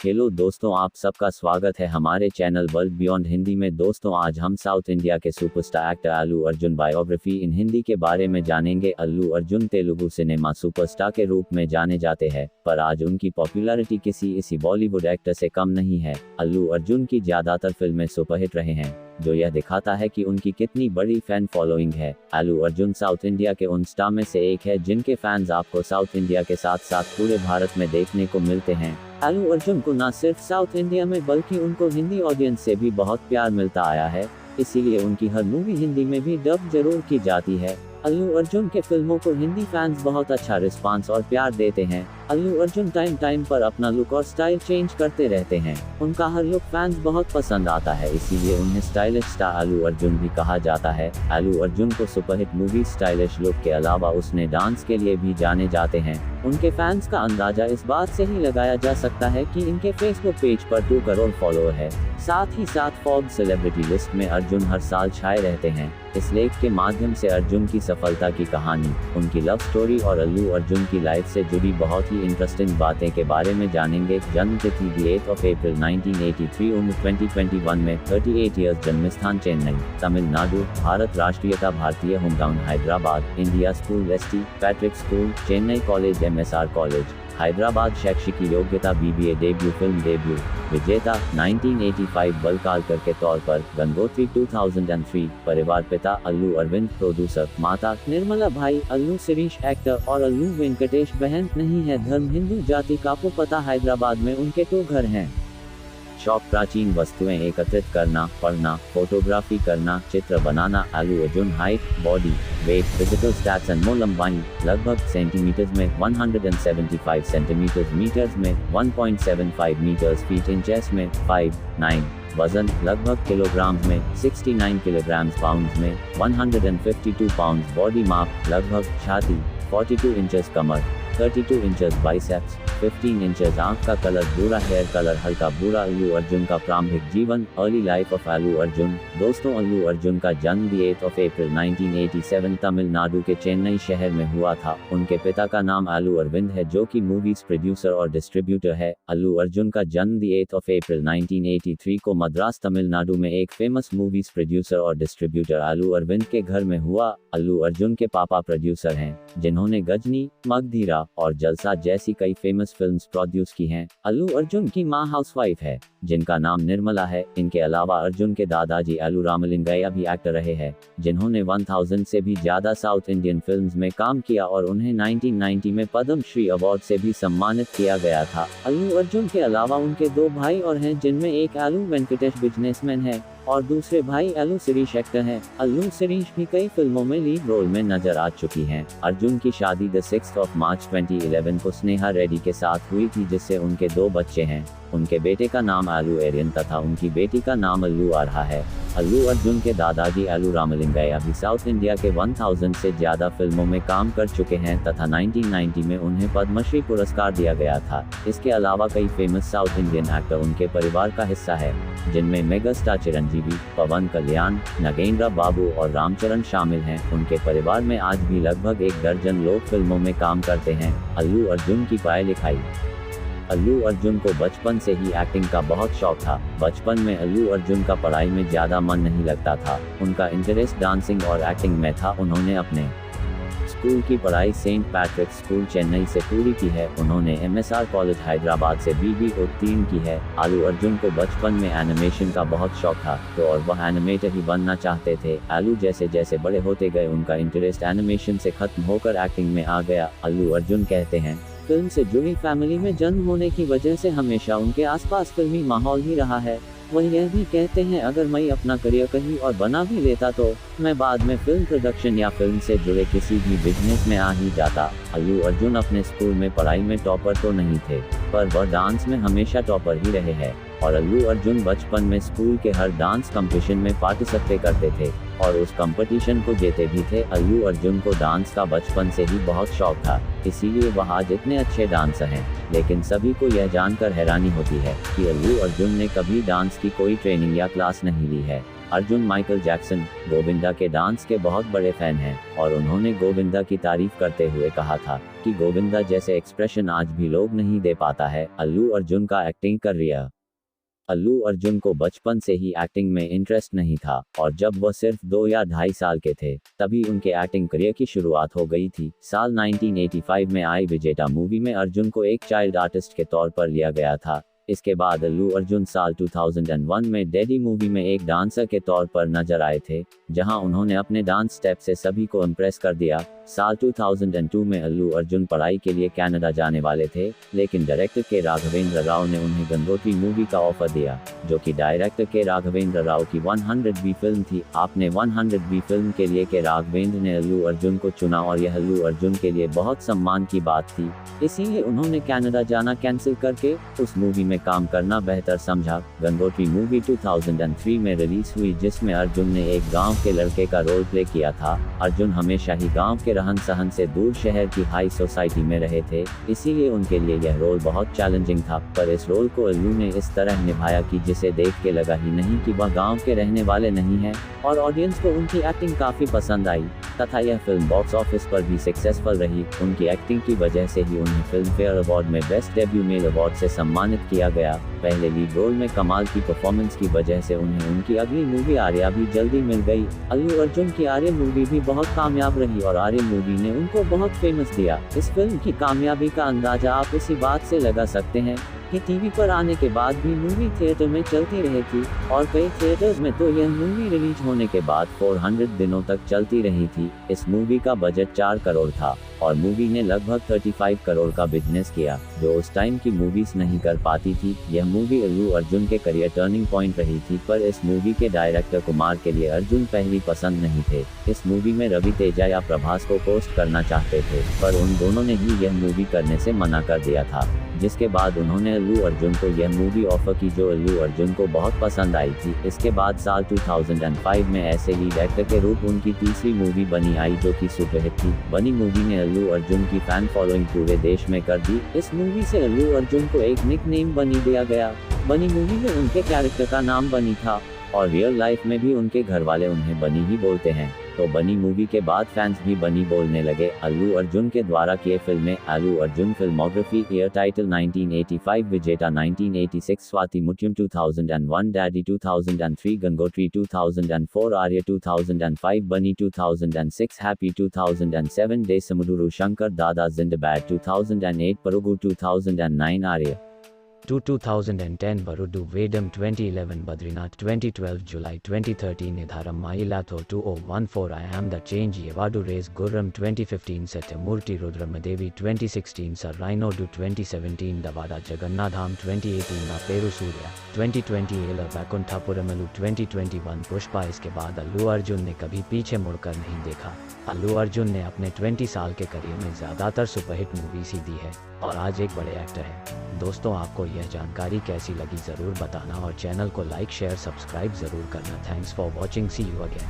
Hello दोस्तों, आप सबका स्वागत है हमारे चैनल वर्ल्ड बियॉन्ड हिंदी में। दोस्तों, आज हम साउथ इंडिया के superstar actor Allu Arjun biography इन हिंदी के बारे में जानेंगे। अल्लू अर्जुन तेलुगु सिनेमा सुपरस्टार के रूप में जाने जाते हैं, पर आज उनकी पॉपुलैरिटी किसी बॉलीवुड एक्टर से कम नहीं है। अल्लू अर्जुन की ज्यादातर फिल्में सुपरहिट रहे हैं, जो यह दिखाता है कि उनकी कितनी बड़ी फैन फॉलोइंग है। अल्लू अर्जुन साउथ इंडिया के उन स्टार में से एक है जिनके फैंस आपको साउथ इंडिया के साथ साथ पूरे भारत में देखने को मिलते हैं। अल्लू अर्जुन को न सिर्फ साउथ इंडिया में बल्कि उनको हिंदी ऑडियंस से भी बहुत प्यार मिलता आया है, इसीलिए उनकी हर मूवी हिंदी में भी डब जरूर की जाती है। अल्लू अर्जुन के फिल्मों को हिंदी फैंस बहुत अच्छा रिस्पांस और प्यार देते हैं। अल्लू अर्जुन टाइम पर अपना लुक और स्टाइल चेंज करते रहते हैं। उनका हर लुक फैंस बहुत पसंद आता है, इसीलिए उन्हें स्टाइलिश स्टार अल्लू अर्जुन भी कहा जाता है। अल्लू अर्जुन को सुपरहिट मूवी स्टाइलिश लुक के अलावा उसने डांस के लिए भी जाने जाते हैं। उनके फैंस का अंदाजा इस बात से ही लगाया जा सकता है कि इनके फेसबुक पेज पर 2 करोड़ फॉलोअर है। साथ ही साथ फोर्ब्स सेलिब्रिटी लिस्ट में अर्जुन हर साल छाए रहते हैं। इस लेख के माध्यम से अर्जुन की सफलता की कहानी, उनकी लव स्टोरी और अल्लू अर्जुन की लाइफ से जुड़ी बहुत ही इंटरेस्टिंग बातें के बारे में जानेंगे। जन्म तिथि 8 अप्रैल 1983, उम्र 2021 में, 38 इयर्स, जन्मस्थान चेन्नई, तमिलनाडु, भारत, राष्ट्रीयता भारतीय, hometown Hyderabad, India, school ST Patrick school, Chennai college, MSR college, Hyderabad, शैक्षिक योग्यता BBA, डेब्यू फिल्म डेब्यू, विजेता 1985 बलकालकर के तौर पर, गंगोत्री 2003, परिवार पिता अल्लू अरविंद, प्रोड्यूसर, माता निर्मला, भाई अल्लू शिरीष एक्टर और अल्लू वेंकटेश, बहन नहीं है, धर्म हिंदू, जाति कापू, पता हैदराबाद में उनके 2 घर हैं। शौक, प्राचीन वस्तुएं एकत्रित करना, पढ़ना, फोटोग्राफी करना, चित्र बनाना। Allu Arjun height, body weight, physical stats and मोल लंबाई लगभग सेंटीमीटर्स में 175 सेंटीमीटर्स, मीटर्स में 1.75 मीटर्स, फीट इंचेस में 5'9", वजन लगभग किलोग्राम्स में 69 किलोग्राम्स, पाउंड्स में 152 पाउंड्स, बॉडी माप लगभग छाती 42 इंचेस, कमर 32 इंचेस, बाइसेप्स 15 इंचेस, आंख का कलर भूरा, हेयर कलर हल्का भूरा। अल्लू अर्जुन का प्रारंभिक जीवन, early life of Allu Arjun. दोस्तों, अल्लू अर्जुन का जन्म 8 अप्रैल 1987 तमिलनाडु के चेन्नई शहर में हुआ था। उनके पिता का नाम अल्लू अरविंद है, जो कि मूवीज प्रोड्यूसर और डिस्ट्रीब्यूटर है। अल्लू अर्जुन का जन्म 8 अप्रैल 1983 को मद्रास, तमिलनाडु में एक फेमस मूवीज प्रोड्यूसर और डिस्ट्रीब्यूटर अल्लू अरविंद के घर में हुआ। अल्लू अर्जुन के पापा प्रोड्यूसर हैं, जिन्होंने गजनी, मगधीरा और जलसा जैसी कई फेमस फिल्म्स प्रोड्यूस की हैं। अल्लू अर्जुन की मां हाउसवाइफ है, जिनका नाम निर्मला है। इनके अलावा अर्जुन के दादाजी अल्लू रामलिंगैया भी एक्टर रहे हैं, जिन्होंने 1000 से भी ज्यादा साउथ इंडियन फिल्म्स में काम किया और उन्हें 1990 में पद्म श्री अवार्ड से भी सम्मानित किया गया था। अल्लू अर्जुन के अलावा उनके 2 भाई और हैं, जिनमें एक अल्लू वेंकटेश बिजनेसमैन है और दूसरे भाई अल्लू शिरीष एक्टर हैं। अल्लू शिरीष भी कई फिल्मों में लीड रोल में नजर आ चुकी हैं। अर्जुन की शादी 6 मार्च 2011 को स्नेहा रेड्डी के साथ हुई थी, जिससे उनके 2 बच्चे हैं। उनके बेटे का नाम अल्लू एरियन तथा उनकी बेटी का नाम अल्लू आरहा है। अल्लू अर्जुन के दादाजी अल्लू रामलिंगैया भी साउथ इंडिया के 1000 से ज्यादा फिल्मों में काम कर चुके हैं तथा 1990 में उन्हें पद्मश्री पुरस्कार दिया गया था। इसके अलावा कई फेमस साउथ इंडियन एक्टर उनके परिवार का हिस्सा है, जिनमें मेगा स्टार चिरंजीवी, पवन कल्याण, नगेंद्र बाबू और रामचरण शामिल हैं। उनके परिवार में आज भी लगभग 1 दर्जन लोग फिल्मों में काम करते हैं। अल्लू अर्जुन की पढ़ाई लिखाई। अल्लू अर्जुन को बचपन से ही एक्टिंग का बहुत शौक था। बचपन में अल्लू अर्जुन का पढ़ाई में ज्यादा मन नहीं लगता था। उनका इंटरेस्ट डांसिंग और एक्टिंग में था। उन्होंने अपने स्कूल की पढ़ाई सेंट पैट्रिक स्कूल चेन्नई से पूरी की है। उन्होंने MSR कॉलेज हैदराबाद से BB उत्तीर्ण की है। अल्लू अर्जुन को बचपन में एनिमेशन का बहुत शौक था, तो और वह एनिमेटर ही बनना चाहते थे। अल्लू जैसे जैसे बड़े होते गए, उनका इंटरेस्ट एनिमेशन से खत्म होकर एक्टिंग में आ गया। अल्लू अर्जुन कहते हैं, फिल्म से जुड़ी फैमिली में जन्म होने की वजह से हमेशा उनके आसपास फिल्मी माहौल ही रहा है। वह यह भी कहते हैं, अगर मैं अपना करियर कहीं और बना भी लेता तो मैं बाद में फिल्म प्रोडक्शन या फिल्म से जुड़े किसी भी बिजनेस में आ ही जाता। अल्लू अर्जुन अपने स्कूल में पढ़ाई में टॉपर तो नहीं थे, पर वह डांस में हमेशा टॉपर ही रहे हैं। और अल्लू अर्जुन बचपन में स्कूल के हर डांस कंपटीशन में पार्टिसिपेट करते थे और उस कंपटीशन को जीते भी थे। अल्लू अर्जुन को डांस का बचपन से ही बहुत शौक था, इसीलिए वह आज इतने अच्छे डांसर हैं। लेकिन सभी को यह जानकर हैरानी होती है कि अल्लू अर्जुन ने कभी डांस की कोई ट्रेनिंग या क्लास नहीं ली है। अर्जुन माइकल जैक्सन गोविंदा के डांस के बहुत बड़े फैन हैं और उन्होंने गोविंदा की तारीफ करते हुए कहा था कि गोविंदा जैसे एक्सप्रेशन आज भी लोग नहीं दे पाता है। अल्लू अर्जुन का एक्टिंग करियर। अल्लू अर्जुन को बचपन से ही एक्टिंग में इंटरेस्ट नहीं था और जब वह सिर्फ 2 या 2.5 साल के थे तभी उनके एक्टिंग करियर की शुरुआत हो गई थी। साल 1985 में आई विजेता मूवी में अर्जुन को एक चाइल्ड आर्टिस्ट के तौर पर लिया गया था। इसके बाद अल्लू अर्जुन साल 2001 में डैडी मूवी में एक डांसर के तौर पर नजर आए थे, जहां उन्होंने अपने डांस स्टेप से सभी को इम्प्रेस कर दिया। साल 2002 में अल्लू अर्जुन पढ़ाई के लिए कनाडा जाने वाले थे, लेकिन डायरेक्टर के राघवेंद्र राव ने उन्हें गंगोत्री मूवी का ऑफर दिया, जो कि डायरेक्टर के राघवेंद्र राव की 100वीं फिल्म थी। आपने 100वीं फिल्म के लिए के राघवेंद्र ने अल्लू अर्जुन को चुना और यह अल्लू अर्जुन के लिए बहुत सम्मान की बात थी, इसीलिए उन्होंने कनाडा जाना कैंसिल करके उस मूवी में काम करना बेहतर समझा। गंगोत्री मूवी 2003 में रिलीज हुई, जिसमें अर्जुन ने एक गांव के लड़के का रोल प्ले किया था। अर्जुन हमेशा ही गांव के रहन सहन से दूर शहर की हाई सोसाइटी में रहे थे, इसीलिए उनके लिए यह रोल बहुत चैलेंजिंग था। पर इस रोल को अल्लू ने इस तरह निभाया कि जिसे देख के लगा ही नहीं कि वह गांव के रहने वाले नहीं हैं, और ऑडियंस को उनकी एक्टिंग काफी पसंद आई तथा यह फिल्म बॉक्स ऑफिस पर भी सक्सेसफुल रही। उनकी एक्टिंग की वजह से ही उन्हें फिल्म फेयर अवार्ड में बेस्ट डेब्यू मेल अवार्ड से सम्मानित किया गया। पहले लीड रोल में कमाल की परफॉर्मेंस की वजह से उन्हें उनकी अगली मूवी आर्या भी जल्दी मिल गई। अल्लू अर्जुन की आर्या मूवी भी बहुत कामयाब रही और आर्या मूवी ने उनको बहुत फेमस दिया। इस फिल्म की कामयाबी का अंदाजा आप इसी बात से लगा सकते हैं कि टीवी पर आने के बाद भी मूवी थिएटर में चलती रही थी और कई थिएटर्स में तो यह मूवी रिलीज होने के बाद 400 दिनों तक चलती रही थी। इस मूवी का बजट 4 करोड़ था और मूवी ने लगभग 35 करोड़ का बिजनेस किया, जो उस टाइम की मूवीज नहीं कर पाती थी। यह मूवी अल्लू अर्जुन के करियर टर्निंग पॉइंट रही थी, पर इस मूवी के डायरेक्टर कुमार के लिए अर्जुन पहली पसंद नहीं थे। इस मूवी में रवि तेजा या प्रभास को पोस्ट करना चाहते थे, पर उन दोनों ने ही यह मूवी करने से मना कर दिया था, जिसके बाद उन्होंने अल्लू अर्जुन को यह मूवी ऑफर की, जो अल्लू अर्जुन को बहुत पसंद आई थी। इसके बाद साल 2005 में ऐसे लीड एक्टर के रूप उनकी तीसरी मूवी बनी आई, जो कि सुपरहिट थी। बनी मूवी ने अल्लू अर्जुन की फैन फॉलोइंग पूरे देश में कर दी। इस मूवी से अल्लू अर्जुन को एक निकनेम बनी दिया गया। बनी मूवी में उनके कैरेक्टर का नाम बनी था और रियल लाइफ में भी उनके घर वाले उन्हें बनी ही बोलते हैं, तो बनी मूवी के बाद फैंस भी बनी बोलने लगे। अल्लू अर्जुन के द्वारा किए फिल्में। Allu Arjun filmography. Year title 1985, विजेता 1986, स्वाति मुत्युम 2001, डैडी 2003, गंगोत्री 2004, आर्य 2005, बनी 2006, हैप्पी 2007, देशमुदुरु शंकर दादा जिंदाबाद 2008, परुगु 2009, आर्य 2010, Barudu Vedam 2011, Badrinath 2012, July 2013, Nidharam Mailatho 2014, I Am the Change, Yevadu Race Gurram 2015, Satyamurti Rudramadevi 2016, Sir Rhino Do 2017, Davada Jagannadham 2018, Na Peru Surya 2020, Ela Vakunthapuramelu 2021, Pushpa। इसके बाद अल्लू अर्जुन ने कभी पीछे मुड़कर नहीं देखा। अल्लू अर्जुन ने अपने 20 साल के करियर में ज़्यादातर सुपरहिट मूवीज ही दी है और आज एक बड़े एक्टर हैं। दोस्तों, आपको यह जानकारी कैसी लगी ज़रूर बताना और चैनल को लाइक शेयर सब्सक्राइब ज़रूर करना। Thanks for watching, see you again.